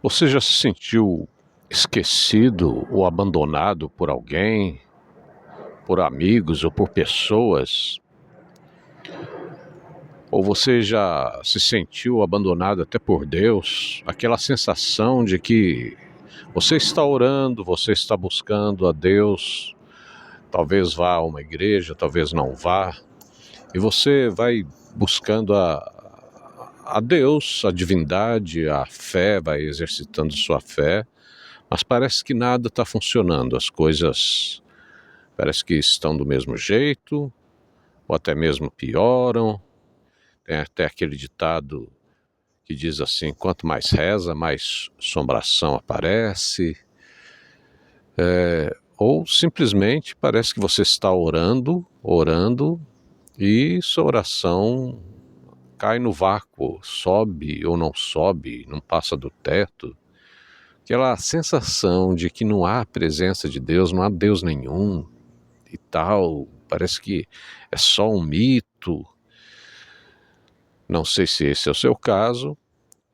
Você já se sentiu esquecido ou abandonado por alguém, por amigos ou por pessoas? Ou você já se sentiu abandonado até por Deus? Aquela sensação de que você está orando, você está buscando a Deus, talvez vá a uma igreja, talvez não vá, e você vai buscando a Deus, a divindade, a fé, vai exercitando sua fé, mas parece que nada está funcionando, as coisas parece que estão do mesmo jeito, ou até mesmo pioram. Tem até aquele ditado que diz assim: quanto mais reza, mais assombração aparece. Ou simplesmente parece que você está orando, orando, e sua oração cai no vácuo, sobe ou não sobe, não passa do teto. Aquela sensação de que não há presença de Deus, não há Deus nenhum e tal, parece que é só um mito. Não sei se esse é o seu caso,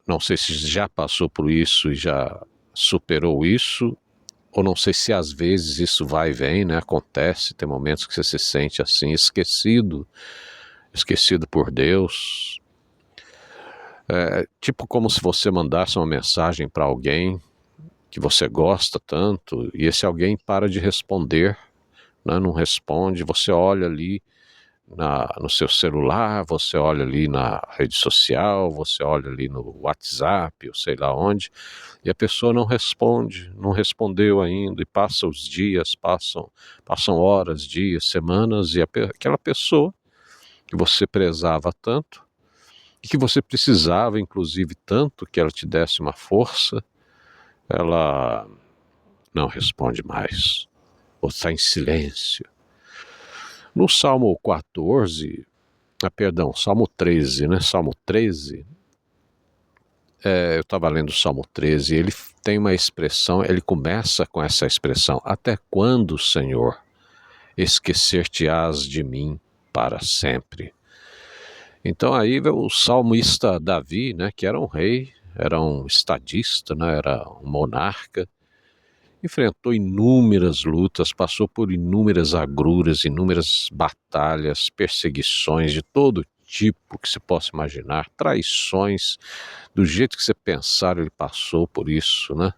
não sei se já passou por isso e já superou isso, ou não sei se às vezes isso vai e vem, né? Acontece, tem momentos que você se sente assim, esquecido por Deus. Tipo como se você mandasse uma mensagem para alguém que você gosta tanto e esse alguém para de responder, né? Não responde, você olha ali no seu celular, você olha ali na rede social, você olha ali no WhatsApp, ou sei lá onde, e a pessoa não responde, não respondeu ainda, e passam os dias, passam horas, dias, semanas, e aquela pessoa que você prezava tanto, e que você precisava, inclusive, tanto que ela te desse uma força, ela não responde mais, ou está em silêncio. No Salmo 14, Salmo 13, né? Salmo 13, eu estava lendo o Salmo 13, ele tem uma expressão, ele começa com essa expressão: até quando, Senhor, esquecer-te-ás de mim para sempre? Então aí o salmista Davi, né, que era um rei, era um estadista, né, era um monarca, enfrentou inúmeras lutas, passou por inúmeras agruras, inúmeras batalhas, perseguições de todo tipo que se possa imaginar, traições, do jeito que você pensar, ele passou por isso, né?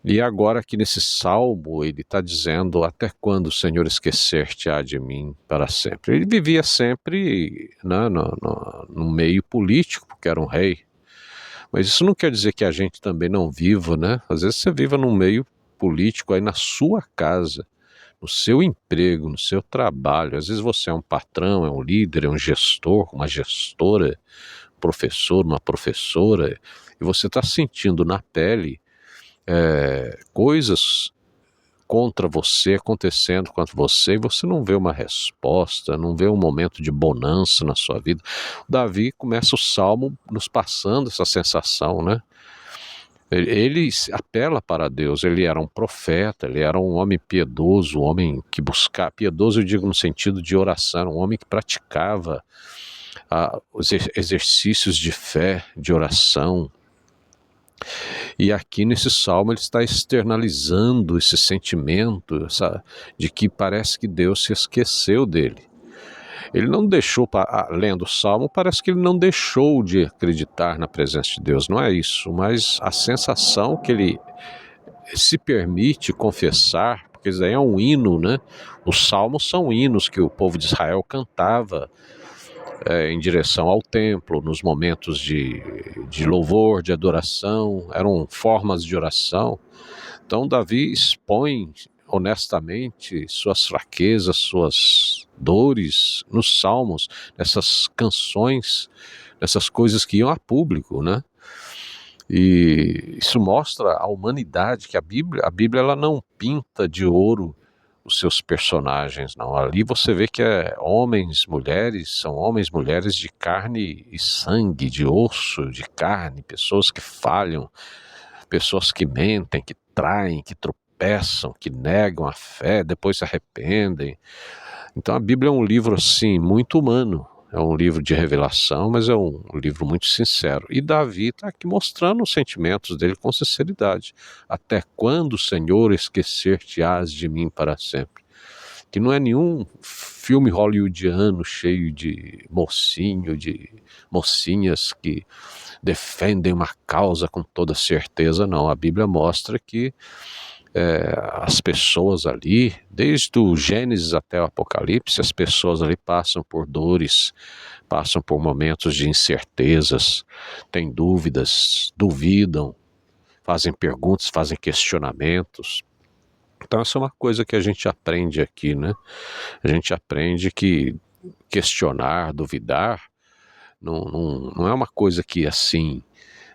E agora aqui nesse salmo, ele está dizendo: até quando, o Senhor, esquecer-te-á de mim para sempre? Ele vivia sempre, né, no meio político, porque era um rei. Mas isso não quer dizer que a gente também não viva, né? Às vezes você viva num meio político aí na sua casa, no seu emprego, no seu trabalho. Às vezes você é um patrão, é um líder, é um gestor, uma gestora, professor, uma professora, e você está sentindo na pele coisas contra você, acontecendo contra você, e você não vê uma resposta, não vê um momento de bonança na sua vida. O Davi começa o salmo nos passando essa sensação, né? Ele apela para Deus, ele era um profeta, ele era um homem piedoso, um homem que buscava, piedoso eu digo no sentido de oração, um homem que praticava os exercícios de fé, de oração. E aqui nesse salmo ele está externalizando esse sentimento de que parece que Deus se esqueceu dele. Ele não deixou, lendo o salmo, parece que ele não deixou de acreditar na presença de Deus, não é isso, mas a sensação que ele se permite confessar, porque isso aí é um hino, né? Os salmos são hinos que o povo de Israel cantava em direção ao templo, nos momentos de louvor, de adoração, eram formas de oração. Então Davi expõe honestamente suas fraquezas, suas dores nos salmos, nessas canções, nessas coisas que iam a público, né? E isso mostra a humanidade, que a Bíblia ela não pinta de ouro os seus personagens, não. Ali você vê que são homens, mulheres de carne e sangue, de osso, de carne, pessoas que falham, pessoas que mentem, que traem, que tropeçam, que negam a fé, depois se arrependem. Então a Bíblia é um livro assim muito humano, É um livro de revelação, mas é um livro muito sincero. E Davi está aqui mostrando os sentimentos dele com sinceridade. Até quando, Senhor, esquecer-te-ás de mim para sempre? Que não é nenhum filme hollywoodiano cheio de mocinho, de mocinhas que defendem uma causa com toda certeza, não. A Bíblia mostra que as pessoas ali, desde o Gênesis até o Apocalipse, as pessoas ali passam por dores, passam por momentos de incertezas, têm dúvidas, duvidam, fazem perguntas, fazem questionamentos. Então essa é uma coisa que a gente aprende aqui, né? A gente aprende que questionar, duvidar, não é uma coisa que assim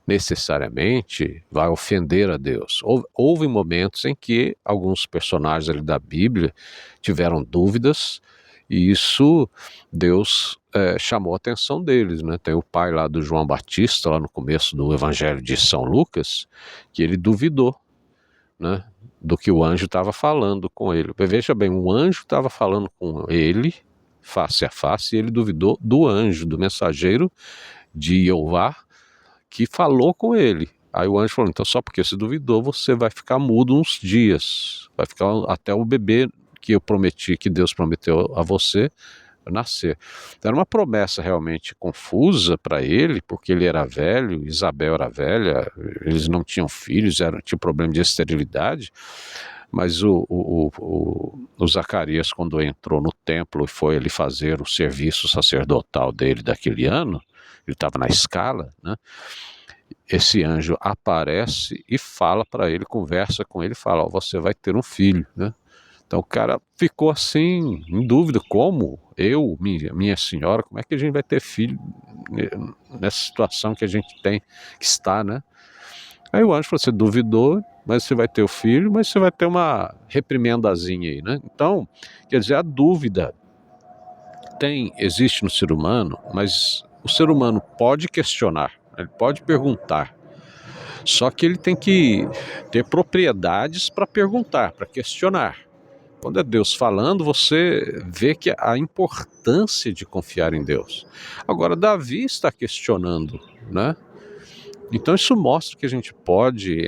necessariamente vai ofender a Deus. Houve momentos em que alguns personagens ali da Bíblia tiveram dúvidas e isso Deus chamou a atenção deles, né? Tem o pai lá do João Batista, lá no começo do Evangelho de São Lucas, que ele duvidou, né, do que o anjo estava falando com ele. Veja bem, o anjo estava falando com ele face a face e ele duvidou do anjo, do mensageiro de Jeová, que falou com ele. Aí o anjo falou, então só porque você duvidou, você vai ficar mudo uns dias, vai ficar até o bebê que eu prometi, que Deus prometeu a você, nascer. Então, era uma promessa realmente confusa para ele, porque ele era velho, Isabel era velha, eles não tinham filhos, tinha problema de esterilidade, mas o Zacarias, quando entrou no templo e foi ali fazer o serviço sacerdotal dele daquele ano, ele estava na escala, né? Esse anjo aparece e fala para ele, conversa com ele, fala, ó, você vai ter um filho, né? Então o cara ficou assim, em dúvida, como eu, minha senhora, como é que a gente vai ter filho nessa situação que a gente tem, que está, né? Aí o anjo falou, você duvidou, mas você vai ter o filho, mas você vai ter uma reprimendazinha aí, né? Então, quer dizer, a dúvida existe no ser humano, mas o ser humano pode questionar, ele pode perguntar, só que ele tem que ter propriedades para perguntar, para questionar. Quando é Deus falando, você vê que a importância de confiar em Deus. Agora, Davi está questionando, né? Então isso mostra que a gente pode,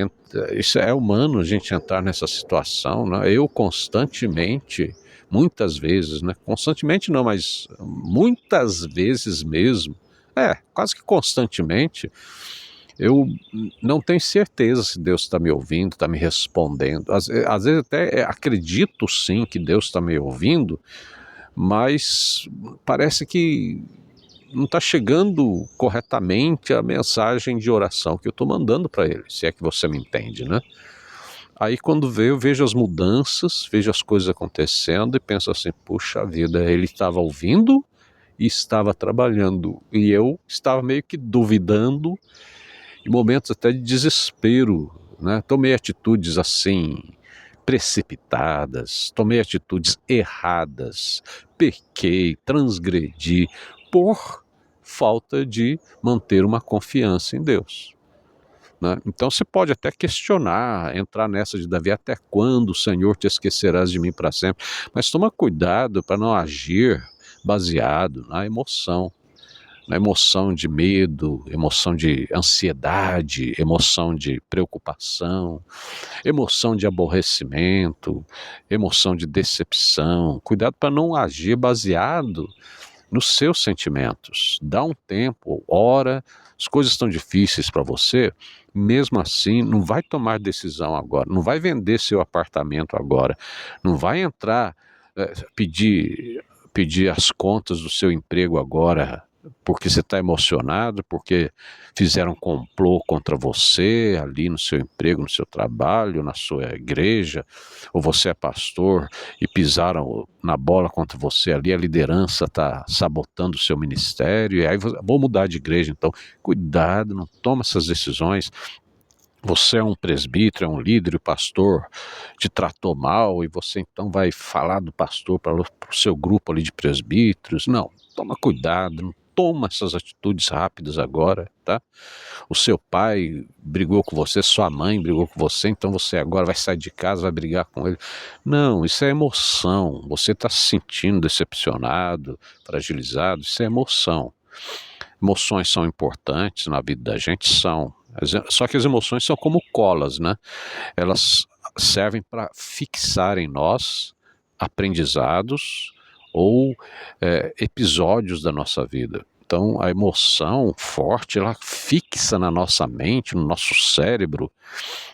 isso é humano a gente entrar nessa situação, né? Eu constantemente, muitas vezes, né? Constantemente não, mas muitas vezes mesmo, quase que constantemente, eu não tenho certeza se Deus está me ouvindo, está me respondendo. Às vezes até acredito sim que Deus está me ouvindo, mas parece que não está chegando corretamente a mensagem de oração que eu estou mandando para ele, se é que você me entende, né? Aí quando eu vejo as mudanças, vejo as coisas acontecendo e penso assim, puxa vida, ele estava ouvindo e estava trabalhando, e eu estava meio que duvidando, em momentos até de desespero, né? Tomei atitudes assim, precipitadas, tomei atitudes erradas, pequei, transgredi, por falta de manter uma confiança em Deus, né? Então você pode até questionar, entrar nessa de Davi, até quando, Senhor, te esquecerás de mim para sempre? Mas toma cuidado para não agir baseado na emoção de medo, emoção de ansiedade, emoção de preocupação, emoção de aborrecimento, emoção de decepção. Cuidado para não agir baseado nos seus sentimentos. Dá um tempo, ora, as coisas estão difíceis para você, mesmo assim, não vai tomar decisão agora, não vai vender seu apartamento agora, não vai entrar, pedir as contas do seu emprego agora, porque você está emocionado, porque fizeram um complô contra você ali no seu emprego, no seu trabalho, na sua igreja, ou você é pastor e pisaram na bola contra você ali, a liderança está sabotando o seu ministério, e aí vou mudar de igreja, então cuidado, não toma essas decisões. Você é um presbítero, é um líder, o pastor te tratou mal e você então vai falar do pastor para o seu grupo ali de presbíteros. Não, toma cuidado, não toma essas atitudes rápidas agora, tá? O seu pai brigou com você, sua mãe brigou com você, então você agora vai sair de casa, vai brigar com ele. Não, isso é emoção. Você está se sentindo decepcionado, fragilizado, isso é emoção. Emoções são importantes na vida da gente, são. Só que as emoções são como colas, né? Elas servem para fixar em nós aprendizados ou episódios da nossa vida. Então, a emoção forte, ela fixa na nossa mente, no nosso cérebro,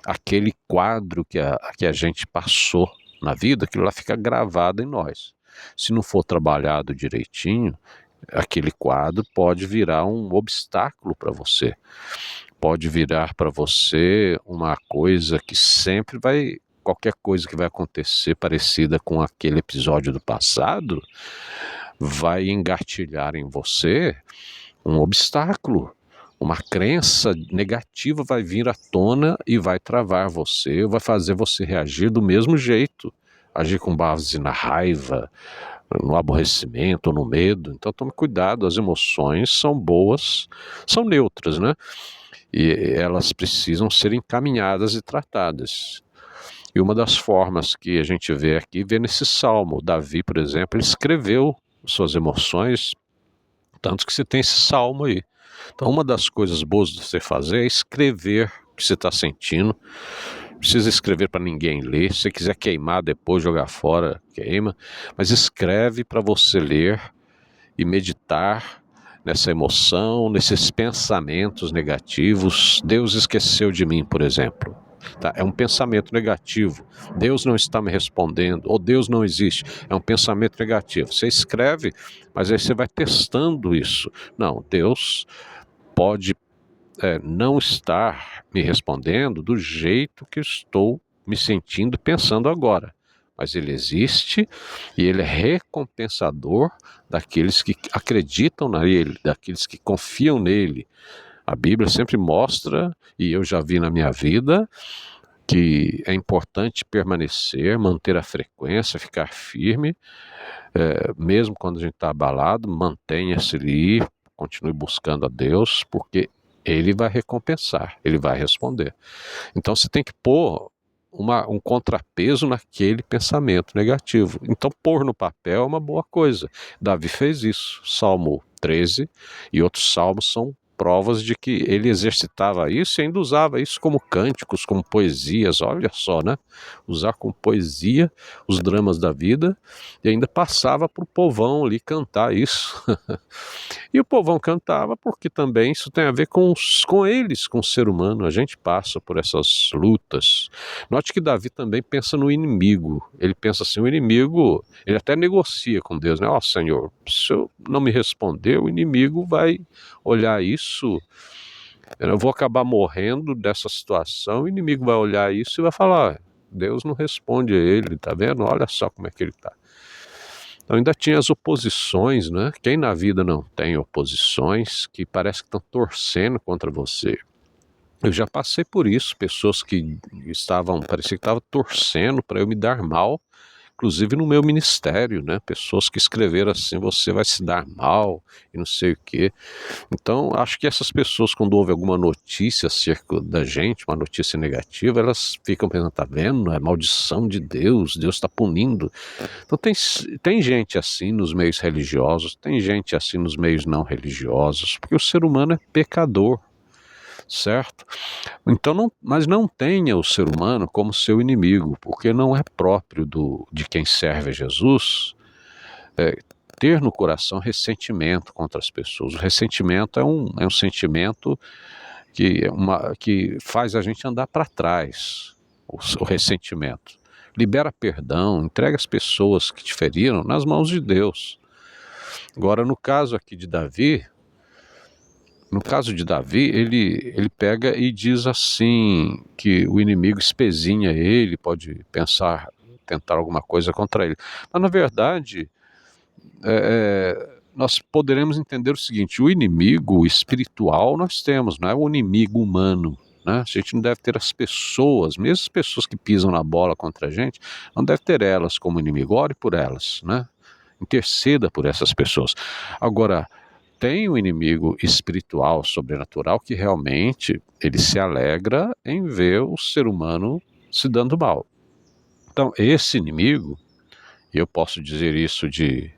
aquele quadro que a gente passou na vida, aquilo lá fica gravado em nós. Se não for trabalhado direitinho, aquele quadro pode virar um obstáculo para você. Pode virar para você uma coisa que sempre vai... Qualquer coisa que vai acontecer parecida com aquele episódio do passado vai engatilhar em você um obstáculo. Uma crença negativa vai vir à tona e vai travar você, vai fazer você reagir do mesmo jeito. Agir com base na raiva, no aborrecimento, no medo. Então tome cuidado, as emoções são boas, são neutras, né? E elas precisam ser encaminhadas e tratadas. E uma das formas que a gente vê aqui, vê nesse salmo. Davi, por exemplo, ele escreveu suas emoções, tanto que você tem esse salmo aí. Então uma das coisas boas de você fazer é escrever o que você está sentindo. Não precisa escrever para ninguém ler. Se você quiser queimar depois, jogar fora, queima. Mas escreve para você ler e meditar nessa emoção, nesses pensamentos negativos. Deus esqueceu de mim, por exemplo. Tá? É um pensamento negativo. Deus não está me respondendo, ou Deus não existe. É um pensamento negativo. Você escreve, mas aí você vai testando isso. Não, Deus pode não estar me respondendo do jeito que estou me sentindo, pensando agora. Mas ele existe e ele é recompensador daqueles que acreditam nele, daqueles que confiam nele. A Bíblia sempre mostra, e eu já vi na minha vida, que é importante permanecer, manter a frequência, ficar firme, mesmo quando a gente está abalado, mantenha-se ali, continue buscando a Deus, porque ele vai recompensar, ele vai responder. Então você tem que pôr um contrapeso naquele pensamento negativo. Então pôr no papel é uma boa coisa. Davi fez isso. Salmo 13 e outros salmos são provas de que ele exercitava isso e ainda usava isso como cânticos, como poesias. Olha só, né? Usar como poesia os dramas da vida e ainda passava para o povão ali cantar isso. E o povão cantava porque também isso tem a ver com eles, com o ser humano. A gente passa por essas lutas. Note que Davi também pensa no inimigo. Ele pensa assim, o inimigo, ele até negocia com Deus, né? Ó, Senhor, se eu não me responder, o inimigo vai olhar isso, eu vou acabar morrendo dessa situação, o inimigo vai olhar isso e vai falar, Deus não responde a ele, tá vendo? Olha só como é que ele tá. Então ainda tinha as oposições, né? Quem na vida não tem oposições que parece que estão torcendo contra você? Eu já passei por isso, pessoas que parecia que estavam torcendo para eu me dar mal, inclusive no meu ministério, né? Pessoas que escreveram assim, você vai se dar mal e não sei o quê. Então, acho que essas pessoas, quando ouvem alguma notícia acerca da gente, uma notícia negativa, elas ficam pensando, tá vendo? É maldição de Deus, Deus está punindo. Então, tem gente assim nos meios religiosos, tem gente assim nos meios não religiosos, porque o ser humano é pecador, certo? Então, mas não tenha o ser humano como seu inimigo, porque não é próprio de quem serve a Jesus ter no coração ressentimento contra as pessoas. O ressentimento é um sentimento que faz a gente andar para trás, o ressentimento. Libera perdão, entrega as pessoas que te feriram nas mãos de Deus. Agora, no caso aqui de Davi, ele pega e diz assim, que o inimigo espezinha ele, pode tentar alguma coisa contra ele. Mas, na verdade, nós poderemos entender o seguinte, o inimigo espiritual nós temos, não é o inimigo humano, né? A gente não deve ter as pessoas, mesmo as pessoas que pisam na bola contra a gente, não deve ter elas como inimigo, ore por elas, né? Interceda por essas pessoas. Agora, tem um inimigo espiritual, sobrenatural, que realmente ele se alegra em ver o ser humano se dando mal. Então, esse inimigo, e eu posso dizer isso de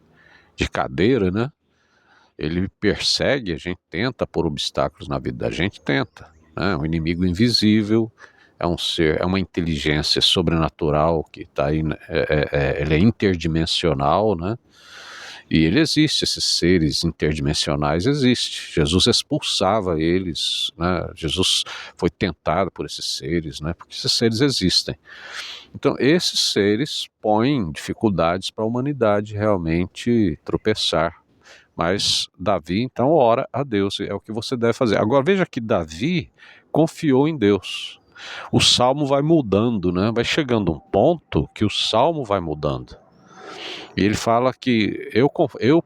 cadeira, né? Ele persegue, a gente tenta pôr obstáculos na vida da gente, tenta. Né? Um inimigo invisível, é um ser, é uma inteligência sobrenatural que está aí, ele é interdimensional, né? E ele existe, esses seres interdimensionais existem. Jesus expulsava eles, né? Jesus foi tentado por esses seres, né? Porque esses seres existem. Então, esses seres põem dificuldades para a humanidade realmente tropeçar. Mas Davi, então, ora a Deus, é o que você deve fazer. Agora, veja que Davi confiou em Deus. O salmo vai mudando, né? Vai chegando um ponto que o salmo vai mudando. E ele fala que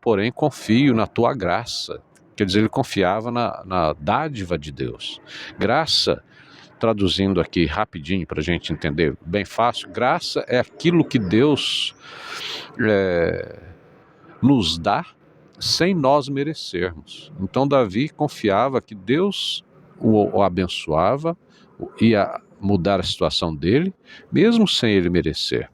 porém, confio na tua graça. Quer dizer, ele confiava na dádiva de Deus. Graça, traduzindo aqui rapidinho para a gente entender bem fácil, graça é aquilo que Deus nos dá sem nós merecermos. Então Davi confiava que Deus o abençoava, ia mudar a situação dele, mesmo sem ele merecer.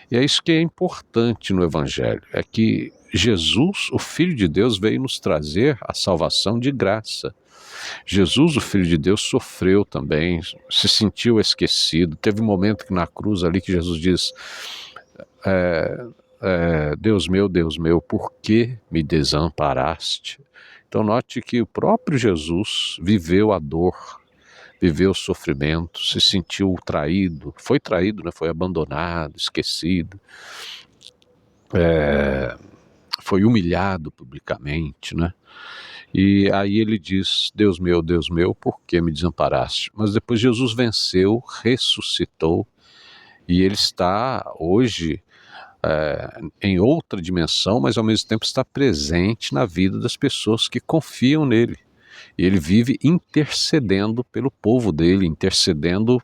E é isso que é importante no Evangelho, é que Jesus, o Filho de Deus, veio nos trazer a salvação de graça. Jesus, o Filho de Deus, sofreu também, se sentiu esquecido. Teve um momento que na cruz ali que Jesus diz, Deus meu, por que me desamparaste? Então note que o próprio Jesus viveu a dor, viveu o sofrimento, se sentiu traído, né? Foi abandonado, esquecido, foi humilhado publicamente, né? E aí ele diz, Deus meu, por que me desamparaste? Mas depois Jesus venceu, ressuscitou, e ele está hoje em outra dimensão, mas ao mesmo tempo está presente na vida das pessoas que confiam nele. E ele vive intercedendo pelo povo dele, intercedendo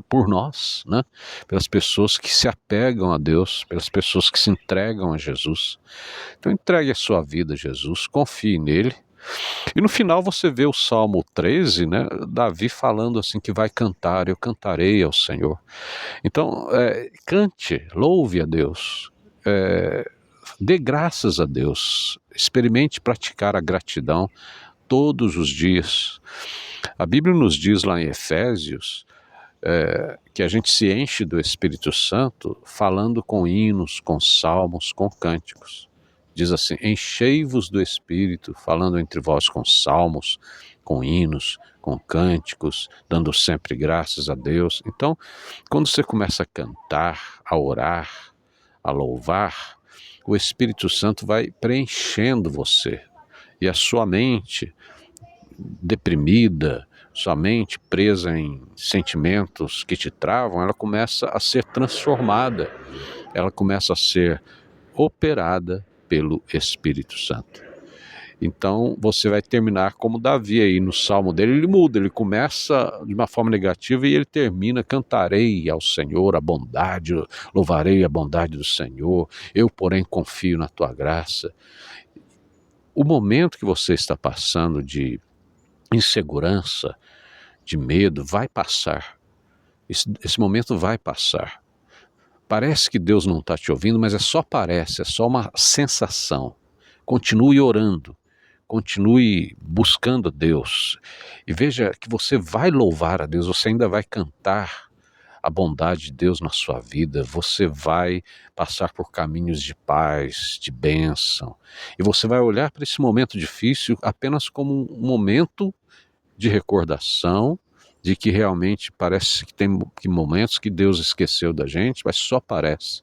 por nós, né? Pelas pessoas que se apegam a Deus, pelas pessoas que se entregam a Jesus. Então entregue a sua vida a Jesus, confie nele. E no final você vê o Salmo 13, né? Davi falando assim que vai cantar, eu cantarei ao Senhor. Então cante, louve a Deus, dê graças a Deus, experimente praticar a gratidão todos os dias. A Bíblia nos diz lá em Efésios que a gente se enche do Espírito Santo falando com hinos, com salmos, com cânticos. Diz assim, enchei-vos do Espírito, falando entre vós com salmos, com hinos, com cânticos, dando sempre graças a Deus. Então, quando você começa a cantar, a orar, a louvar, o Espírito Santo vai preenchendo você. E a sua mente deprimida, sua mente presa em sentimentos que te travam, ela começa a ser transformada, ela começa a ser operada pelo Espírito Santo. Então você vai terminar como Davi aí no salmo dele, ele muda, ele começa de uma forma negativa e ele termina, cantarei ao Senhor a bondade, louvarei a bondade do Senhor, eu porém confio na tua graça. O momento que você está passando de insegurança, de medo, vai passar. Esse momento vai passar. Parece que Deus não está te ouvindo, mas só parece, é só uma sensação. Continue orando, continue buscando a Deus. E veja que você vai louvar a Deus, você ainda vai cantar a bondade de Deus na sua vida, você vai passar por caminhos de paz, de bênção. E você vai olhar para esse momento difícil apenas como um momento de recordação, de que realmente parece que tem momentos que Deus esqueceu da gente, mas só parece.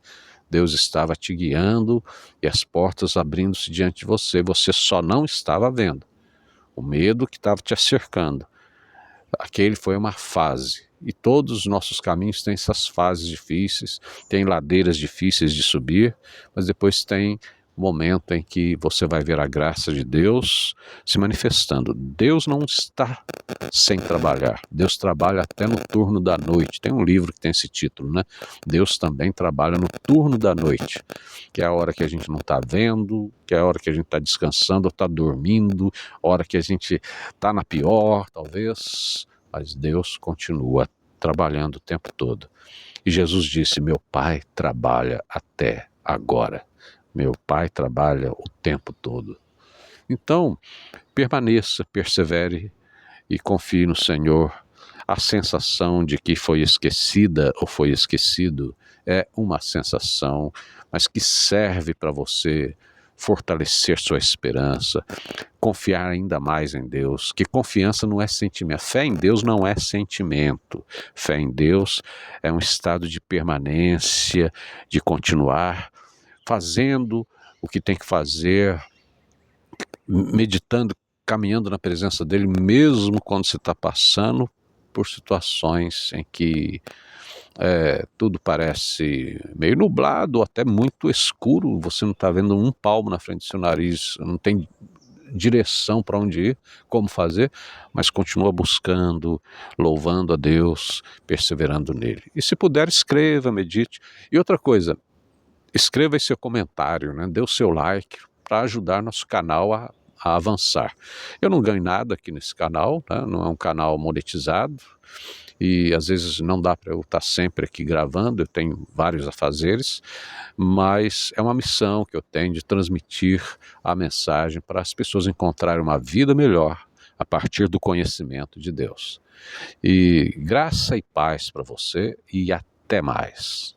Deus estava te guiando e as portas abrindo-se diante de você, você só não estava vendo. O medo que estava te cercando. Aquele foi uma fase. E todos os nossos caminhos têm essas fases difíceis, tem ladeiras difíceis de subir, mas depois tem o momento em que você vai ver a graça de Deus se manifestando. Deus não está sem trabalhar. Deus trabalha até no turno da noite. Tem um livro que tem esse título, né? Deus também trabalha no turno da noite, que é a hora que a gente não está vendo, que é a hora que a gente está descansando ou está dormindo, a hora que a gente está na pior, talvez, mas Deus continua trabalhando o tempo todo. E Jesus disse: meu Pai trabalha até agora. Meu Pai trabalha o tempo todo. Então, permaneça, persevere e confie no Senhor. A sensação de que foi esquecida ou foi esquecido é uma sensação, mas que serve para você fortalecer sua esperança, confiar ainda mais em Deus, que confiança não é sentimento, fé em Deus não é sentimento, fé em Deus é um estado de permanência, de continuar fazendo o que tem que fazer, meditando, caminhando na presença dele, mesmo quando você está passando por situações em que tudo parece meio nublado, ou até muito escuro, você não está vendo um palmo na frente do seu nariz, não tem direção para onde ir, como fazer, mas continua buscando, louvando a Deus, perseverando nele. E se puder, escreva, medite. E outra coisa, escreva aí seu comentário, né? Dê o seu like para ajudar nosso canal a avançar. Eu não ganho nada aqui nesse canal, né? Não é um canal monetizado e às vezes não dá para eu estar sempre aqui gravando, eu tenho vários afazeres, mas é uma missão que eu tenho de transmitir a mensagem para as pessoas encontrarem uma vida melhor a partir do conhecimento de Deus. E graça e paz para você e até mais.